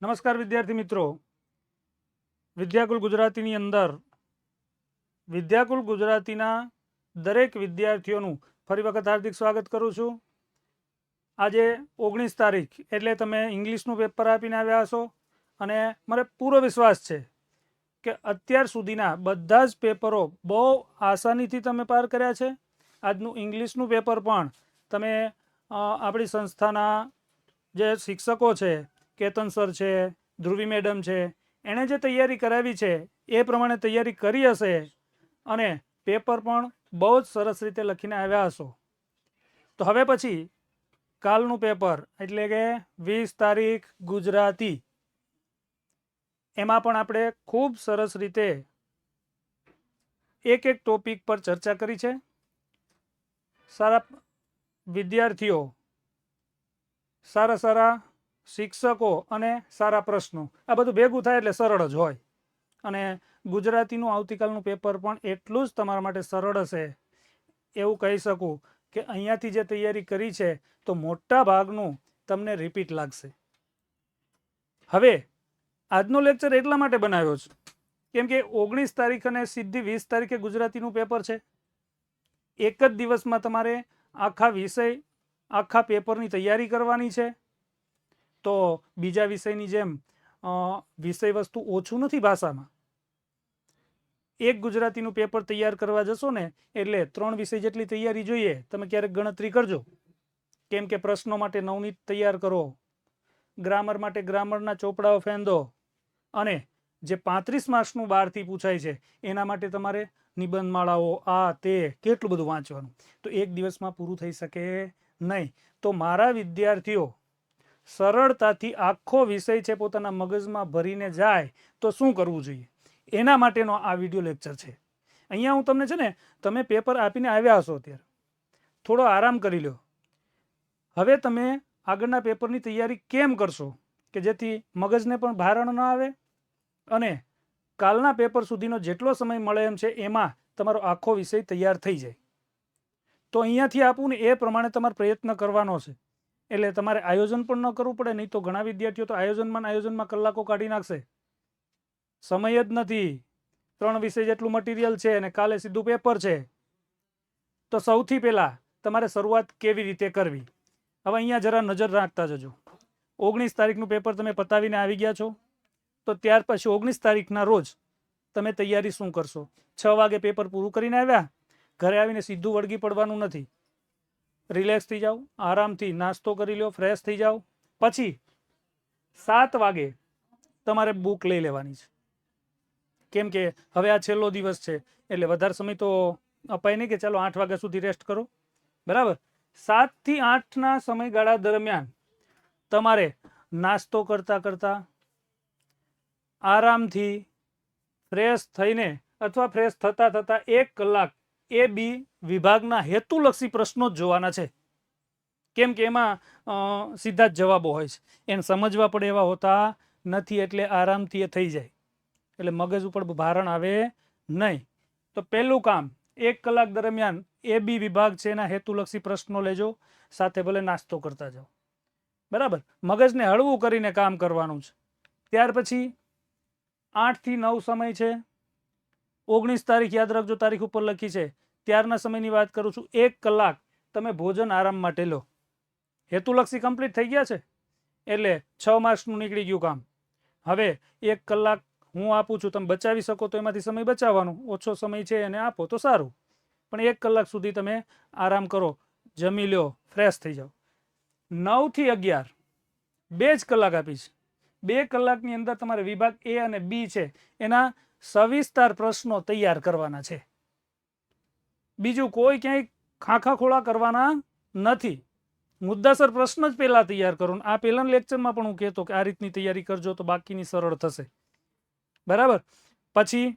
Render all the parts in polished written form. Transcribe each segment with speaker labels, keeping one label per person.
Speaker 1: નમસ્કાર વિદ્યાર્થી મિત્રો, વિદ્યાકુલ ગુજરાતીની અંદર વિદ્યાકુલ ગુજરાતીના દરેક વિદ્યાર્થીઓનું ફરી વખત હાર્દિક સ્વાગત કરું છું. આજે 19 તારીખ એટલે તમે ઇંગ્લિશનું પેપર આપીને આવ્યા હશો અને મને પૂરો વિશ્વાસ છે કે અત્યાર સુધીના બધા જ પેપરો બહુ આસાનીથી તમે પાર કર્યા છે. આજનું ઇંગ્લિશનું પેપર પણ તમે આપણી સંસ્થાના જે શિક્ષકો છે, કેતન સર છે, ધ્રુવી મેડમ છે, એણે જે તૈયારી કરાવી છે એ પ્રમાણે તૈયારી કરી હશે અને પેપર પણ બહુ જ સરસ રીતે લખીને આવ્યા હશો. તો હવે પછી કાલનું પેપર એટલે કે 20 તારીખ ગુજરાતી, એમાં પણ આપણે ખૂબ સરસ રીતે એક એક ટોપિક પર ચર્ચા કરી છે. સારા વિદ્યાર્થીઓ, સારા શિક્ષકો અને સારા પ્રશ્નો, આ બધું ભેગું થાય એટલે સરળ જ હોય. અને ગુજરાતીનું આવતીકાલનું પેપર પણ એટલું જ તમારા માટે સરળ હશે એવું કહી શકું કે અહીંયાથી જે તૈયારી કરી છે તો મોટા ભાગનું તમને રિપીટ લાગશે. હવે આજનો લેક્ચર એટલા માટે બનાવ્યો છે કેમ કે 19 તારીખ અને સીધી 20 તારીખે ગુજરાતીનું પેપર છે. એક જ દિવસમાં તમારે આખા પેપરની તૈયારી કરવાની છે. તો બીજા વિષયની જેમ વિષય વસ્તુ ઓછું નથી ભાષામાં. એક ગુજરાતીનું પેપર તૈયાર કરવા જશો ને એટલે 3 વિષય જેટલી તૈયારી જોઈએ. તમે ક્યારેક ગણતરી કરજો, કેમ કે પ્રશ્નો માટે નવનીત તૈયાર કરો, ગ્રામર માટે ગ્રામરના ચોપડાઓ ફેંદો અને જે 35 માર્ક્સનું 12થી પૂછાય છે એના માટે તમારે નિબંધમાળાઓ આ તે કેટલું બધું વાંચવાનું. તો એક દિવસમાં પૂરું થઈ શકે નહીં. તો મારા વિદ્યાર્થીઓ સરળતાથી આખો વિષય છે પોતાના મગજમાં ભરીને જાય તો શું કરવું જોઈએ એના માટેનો આ વિડીયો લેક્ચર છે. અહીંયા હું તમને છે ને, તમે પેપર આપીને આવ્યા હશો ત્યારે થોડો આરામ કરી લો. હવે તમે આગળના પેપરની તૈયારી કેમ કરશો કે જેથી મગજને પણ ભારણ ન આવે અને કાલના પેપર સુધીનો જેટલો સમય મળે એમ છે એમાં તમારો આખો વિષય તૈયાર થઈ જાય. તો અહીંયાથી આપું ને એ પ્રમાણે તમારે પ્રયત્ન કરવાનો છે. એટલે તમારે આયોજન પણ ન કરવું પડે. નહીં તો ઘણા વિદ્યાર્થીઓ તો આયોજનમાં કલાકો કાઢી નાખશે. સમય જ નથી, 3 વિષય જેટલું મટીરિયલ છે અને કાલે સીધું પેપર છે. તો સૌથી પહેલા તમારે શરૂઆત કેવી રીતે કરવી, હવે અહીંયા જરા નજર રાખતા જજો. 19 તારીખનું પેપર તમે પતાવીને આવી ગયા છો, તો ત્યાર પછી 19 તારીખના રોજ તમે તૈયારી શું કરશો? 6 વાગે પેપર પૂરું કરીને આવ્યા, ઘરે આવીને સીધું વળગી પડવાનું નથી. રિલેક્સ થઈ જાઓ, આરામથી નાસ્તો કરી લો, ફ્રેશ થઈ જાઓ. પછી 7 વાગે તમારે બુક લઈ લેવાની છે. કેમ કે હવે આ છેલ્લો દિવસ છે એટલે વધારે સમય તો અપાય નહીં કે ચાલો 8 વાગ્યા સુધી રેસ્ટ કરો. બરાબર, 7 થી 8ના સમયગાળા દરમિયાન તમારે નાસ્તો કરતા કરતા આરામથી ફ્રેશ થઈને અથવા ફ્રેશ થતા થતા 1 કલાક એ બી વિભાગના હેતુલક્ષી પ્રશ્નો જ જોવાના છે. કેમ કે એમાં સીધા જ જવાબો હોય છે, એને સમજવા પડે એવા હોતા નથી. એટલે આરામથી એ થઈ જાય, એટલે મગજ ઉપર ભારણ આવે નહીં. તો પહેલું કામ, 1 કલાક દરમિયાન એ બી વિભાગ છે એના હેતુલક્ષી પ્રશ્નો લેજો, સાથે ભલે નાસ્તો કરતા જાઓ. બરાબર, મગજને હળવું કરીને કામ કરવાનું છે. ત્યાર પછી 8 થી 9 સમય છે. 19 તારીખ યાદ રાખજો, તારીખ ઉપર લખી છે. ત્યારના સમયની વાત કરું છું. 1 કલાક તમે ભોજન આરામ માટે લો. હેતુલક્ષી કમ્પ્લીટ થઈ ગયા છે એટલે 6 માર્ક્સનું નીકળી ગયું કામ. હવે 1 કલાક હું આપું છું, તમે બચાવી શકો તો એમાંથી સમય બચાવવાનો, ઓછો સમય છે એને આપો તો સારું. પણ 1 કલાક સુધી તમે આરામ કરો, જમી લો, ફ્રેશ થઈ જાઓ. 9 થી 11 2 જ કલાક આપીશ. 2 કલાકની અંદર તમારે વિભાગ એ અને બી છે એના સવિસ્તાર પ્રશ્નો તૈયાર કરવાના છે. બીજું કોઈ ક્યાંય ખાખા ખોળા કરવાના નથી. મુદ્દાસર પ્રશ્ન જ પહેલા તૈયાર કરો. આ પહેલાના લેક્ચરમાં પણ હું કહેતો કે આ રીતની તૈયારી કરજો તો બાકીની સરળ થશે. બરાબર, પછી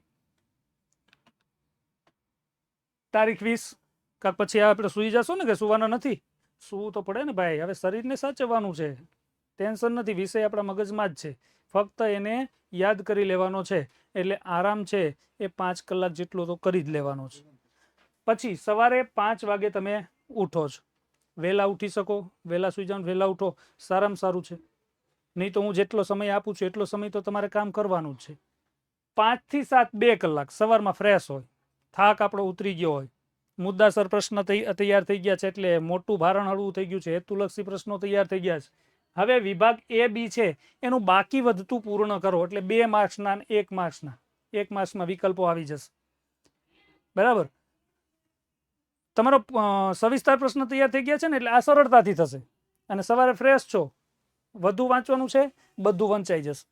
Speaker 1: તારીખ 20 કાંક પછી આપણે સુઈ જશો ને કે સુવાના નથી? સુવું તો પડે ને ભાઈ, હવે શરીરને સાચવવાનું છે. ટેન્શન નથી, વિષય આપણા મગજમાં જ છે, ફક્ત એને યાદ કરી લેવાનો છે. એટલે આરામ છે એ 5 કલાક જેટલો તો કરી જ લેવાનો છે. પછી સવારે 5 વાગે તમે ઉઠો છો, વહેલા ઉઠી શકો, વહેલા સુઈ જાઓ, વહેલા ઉઠો, સારામાં સારું છે. નહીં તો હું જેટલો સમય આપું છું એટલો સમય તો તમારે કામ કરવાનું જ છે. 5 થી 7 2 કલાક સવારમાં ફ્રેશ હોય, થાક આપણો ઉતરી ગયો હોય, મુદ્દાસર પ્રશ્ન તૈયાર થઈ ગયા છે, એટલે મોટું ભારણ હળવું થઈ ગયું છે, હેતુલક્ષી પ્રશ્નો તૈયાર થઈ ગયા છે. હવે વિભાગ એ બી છે એનું બાકી વધતું પૂર્ણ કરો, એટલે 2 માર્ક્સના 1 માર્ક્સના 1 માર્ક્સમાં વિકલ્પો આવી જશે. બરાબર, તમારો સવિસ્તાર પ્રશ્ન તૈયાર થઈ ગયા છે ને, એટલે આ સરળતાથી થશે. અને સવારે ફ્રેશ છો, વધુ વાંચવાનું છે, બધું વંચાઈ જશે.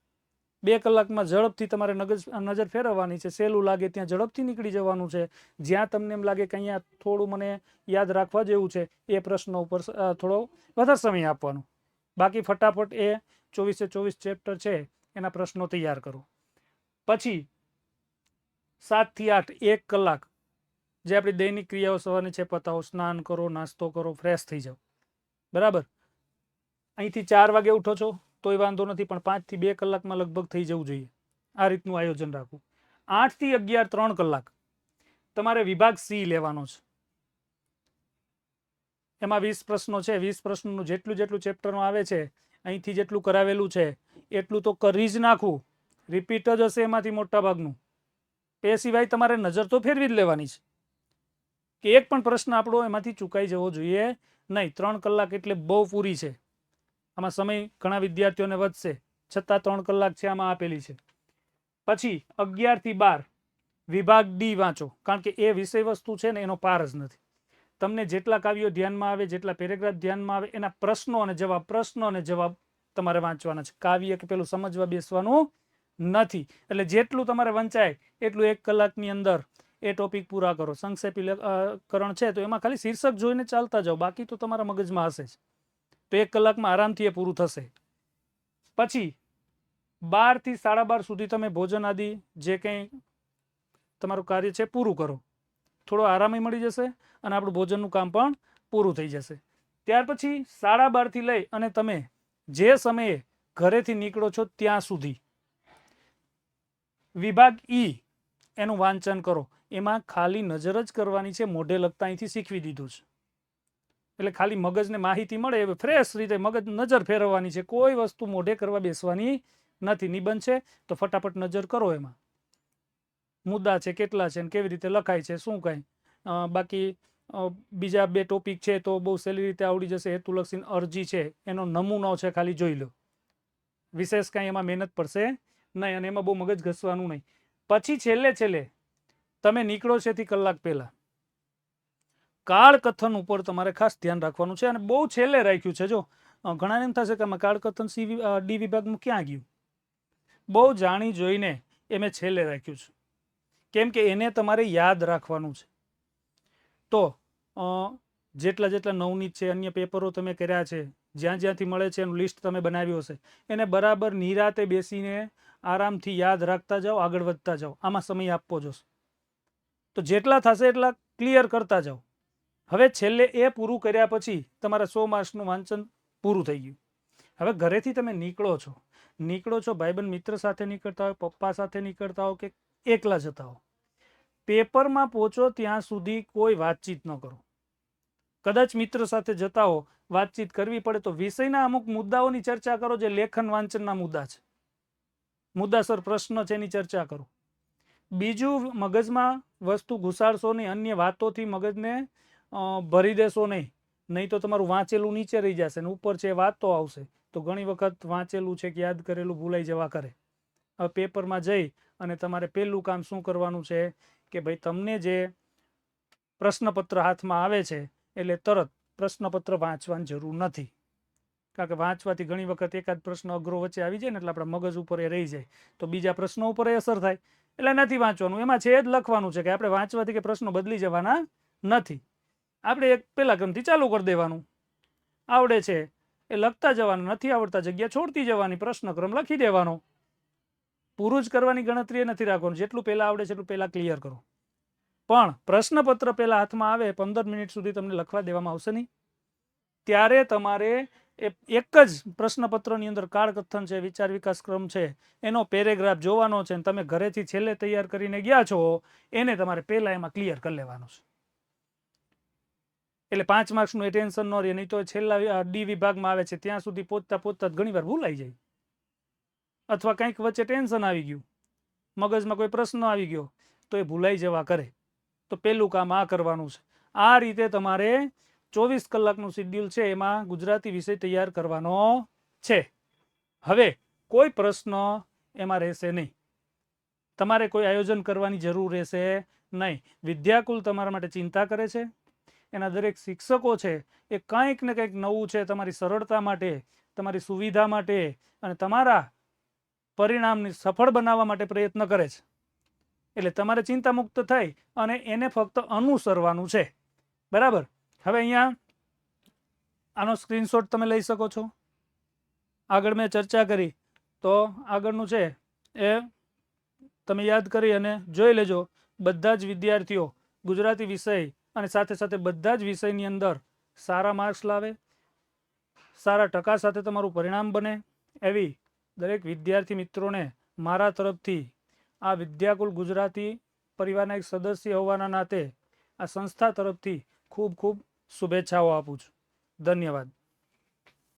Speaker 1: 2 કલાકમાં ઝડપથી તમારે નજર ફેરવવાની છે. સહેલું લાગે ત્યાં ઝડપથી નીકળી જવાનું છે. જ્યાં તમને એમ લાગે કે અહીંયા થોડું મને યાદ રાખવા જેવું છે એ પ્રશ્નો ઉપર થોડો વધારે સમય આપવાનો. બાકી ફટાફટ એ 24 ચેપ્ટર છે એના પ્રશ્નો તૈયાર કરો. પછી 7 થી 8 1 કલાક જે આપણી દૈનિક ક્રિયાઓ સવારની છે પતાવો, સ્નાન કરો, નાસ્તો કરો, ફ્રેશ થઈ જાઓ. બરાબર, અહીંથી 4 વાગે ઉઠો છો તોય વાંધો નથી, પણ 5 થી 2 કલાકમાં લગભગ થઈ જવું જોઈએ. આ રીતનું આયોજન રાખવું. 8 થી 11 3 કલાક તમારે વિભાગ સી લેવાનો છે. એમાં 20 પ્રશ્નો છે. 20 પ્રશ્નોનું જેટલું ચેપ્ટરમાં આવે છે, અહીંથી જેટલું કરાવેલું છે એટલું તો કરી જ નાખવું. રિપીટ જ હશે એમાંથી મોટા ભાગનું. એ સિવાય તમારે નજર તો ફેરવી જ લેવાની છે કે એક પણ પ્રશ્ન આપણો એમાંથી ચૂકાઈ જવો જોઈએ નહીં. 3 કલાક એટલે બહુ પૂરી છે. આમાં સમય ઘણા વિદ્યાર્થીઓને વધશે, છતાં 3 કલાક છે આમાં આપેલી છે. પછી 11 થી 12 વિભાગ ડી વાંચો, કારણ કે એ વિષય વસ્તુ છે ને એનો પાર જ નથી. તમને જેટલા કાવ્યો ધ્યાનમાં આવે, જેટલા પેરેગ્રાફ ધ્યાનમાં આવે, એના પ્રશ્નો અને જવાબ તમારે વાંચવાના છે. કાવ્ય કે પેલું સમજવા બેસવાનું નથી. એટલે જેટલું તમારે વંચાય એટલું 1 કલાકની અંદર એ ટોપિક પૂરા કરો. સંક્ષેપીકરણ છે તો એમાં ખાલી શીર્ષક જોઈને ચાલતા જાઓ, બાકી તો તમારા મગજમાં હશે જ. તો 1 કલાકમાં આરામથી એ પૂરું થશે. પછી 12 થી 12:30 સુધી તમે ભોજન આદિ જે કંઈ તમારું કાર્ય છે પૂરું કરો. થોડો આરામ મળી જશે અને આપણું ભોજનનું કામ પણ પૂરું થઈ જશે. ત્યાર પછી 12:30 થી લઈ અને તમે જે સમયે ઘરેથી નીકળો છો ત્યાં સુધી વિભાગ ઈ એનું વાંચન કરો. એમાં ખાલી નજર જ કરવાની છે, મોઢે લખતા અહીંથી શીખવી દીધું છે. એટલે ખાલી મગજને માહિતી મળે એ ફ્રેશ રીતે મગજ નજર ફેરવવાની છે. કોઈ વસ્તુ મોઢે કરવા બેસવાની નથી. નિબંધ છે તો ફટાફટ નજર કરો, એમાં મુદ્દા છે કેટલા છે, કેવી રીતે લખાય છે, શું કાંઈ. બાકી બીજા 2 ટોપિક છે તો બહુ સહેલી રીતે આવડી જશે. હેતુલક્ષી અરજી છે એનો નમૂનો છે, ખાલી જોઈ લો. વિશેષ કાંઈ એમાં મહેનત પડશે નહીં અને એમાં બહુ મગજ ઘસવાનું નહીં. પછી છેલ્લે તમે નીકળો છે થી કલાક પહેલા કાળકથન ઉપર તમારે ખાસ ધ્યાન રાખવાનું છે. અને બહુ છેલ્લે રાખ્યું છે. જો ઘણાને એમ થશે કે આમાં કાળકથન ડી વિભાગનું ક્યાં ગયું. બહુ જાણી જોઈને એ મેં છેલ્લે રાખ્યું છે, કેમ કે એને તમારે યાદ રાખવાનું છે. તો જેટલા નવનીત છે, અન્ય પેપરો તમે કર્યા છે, જ્યાંથી મળે છે એનું લિસ્ટ તમે બનાવ્યું હશે, એને બરાબર નિરાતે બેસીને આરામથી યાદ રાખતા જાઓ, આગળ વધતા જાઓ. આમાં સમય આપવો જોશે. તો જેટલા થશે એટલા ક્લિયર કરતા જાઓ. હવે છેલ્લે એ પૂરું કર્યા પછી તમારા 100 માર્ક્સનું વાંચન પૂરું થઈ ગયું. હવે ઘરેથી તમે નીકળો છો ભાઈબંધ મિત્ર સાથે નીકળતા હોય, પપ્પા સાથે નીકળતા હો કે એકલા જતા હો, પેપરમાં પહોંચો ત્યાં સુધી કોઈ વાતચીત ન કરો. કદાચ મિત્ર સાથે જતા હો, વાતચીત કરવી પડે તો વિષયના અમુક મુદ્દાઓની ચર્ચા કરો, જે લેખન વાંચનના મુદ્દા છે, મુદ્દાસર પ્રશ્ન છે એની ચર્ચા કરો. બીજું, મગજમાં વસ્તુ ઘુસાડશો નહીં, અન્ય વાતોથી મગજને ભરી દેશો નહીં તો તમારું વાંચેલું નીચે રહી જશે ને ઉપર છે વાતો આવશે તો ઘણી વખત વાંચેલું છે કે યાદ કરેલું ભૂલાઈ જવા કરે. હવે પેપરમાં જઈ અને તમારે પહેલું કામ શું કરવાનું છે કે ભાઈ તમને જે પ્રશ્નપત્ર હાથમાં આવે છે એટલે તરત પ્રશ્નપત્ર વાંચવાની જરૂર નથી. કારણ કે વાંચવાથી ઘણી વખત એકાદ પ્રશ્ન અઘરો વચ્ચે આવી જાય ને એટલે આપણા મગજ ઉપર એ રહી જાય તો બીજા પ્રશ્નો ઉપર એ અસર થાય. એટલે નથી વાંચવાનું. એમાં છે જ લખવાનું છે કે આપણે વાંચવાથી કે પ્રશ્નો બદલી જવાના નથી. આપણે એક પહેલા ક્રમથી ચાલુ કરી દેવાનું. આવડે છે એ લખતા જવાનું, નથી આવડતા જગ્યા છોડતી જવાની, પ્રશ્નક્રમ લખી દેવાનો. પૂરું જ કરવાની ગણતરી નથી રાખવાનું. જેટલું પહેલાં આવડે છે એટલું પહેલાં ક્લિયર કરો. પણ પ્રશ્નપત્ર પહેલાં હાથમાં આવે 15 મિનિટ સુધી તમને લખવા દેવામાં આવશે નહીં. ત્યારે તમારે એક જ પ્રશ્નપત્રની અંદર કાળકથન છે, વિચાર વિકાસ ક્રમ છે, એનો પેરેગ્રાફ જોવાનો છે. તમે ઘરેથી છેલ્લે તૈયાર કરીને ગયા છો એને તમારે પહેલાં એમાં ક્લિયર કરી લેવાનું છે. એટલે 5 માર્ક્સનું એ ટેન્શન ન રહે. નહીં તો છેલ્લા ડી વિભાગમાં આવે છે ત્યાં સુધી પહોંચતા ઘણી વાર ભૂલાઈ જાય. અથવા કંઈક વચ્ચે ટેન્શન આવી ગયું, મગજમાં કોઈ પ્રશ્ન આવી ગયો તો એ ભૂલાઈ જવા કરે. તો પહેલું કામ આ કરવાનું છે. આ રીતે તમારે 24 કલાકનું શિડ્યુલ છે એમાં ગુજરાતી વિષય તૈયાર કરવાનો છે. હવે કોઈ પ્રશ્ન એમાં રહેશે નહીં, તમારે કોઈ આયોજન કરવાની જરૂર રહેશે નહીં. વિદ્યાકુલ તમારા માટે ચિંતા કરે છે. એના દરેક શિક્ષકો છે એ કંઈક ને કંઈક નવું છે તમારી સરળતા માટે, તમારી સુવિધા માટે અને તમારા પરિણામને સફળ બનાવવા માટે પ્રયત્ન કરે છે. એટલે તમારે ચિંતામુક્ત થઈ અને એને ફક્ત અનુસરવાનું છે. બરાબર. હવે અહીંયા આનો સ્ક્રીનશોટ તમે લઈ શકો છો. આગળ મેં ચર્ચા કરી તો આગળનું છે એ તમે યાદ કરી અને જોઈ લેજો. બધા જ વિદ્યાર્થીઓ ગુજરાતી વિષય અને સાથે સાથે બધા જ વિષયની અંદર સારા માર્ક્સ લાવે, સારા ટકા સાથે તમારું પરિણામ બને, એવી દરેક વિદ્યાર્થી મિત્રોને મારા તરફથી આ વિદ્યાકુલ ગુજરાતી પરિવારના એક સદસ્ય હોવાના નાતે આ સંસ્થા તરફથી ખૂબ ખૂબ શુભેચ્છાઓ આપું છું. ધન્યવાદ.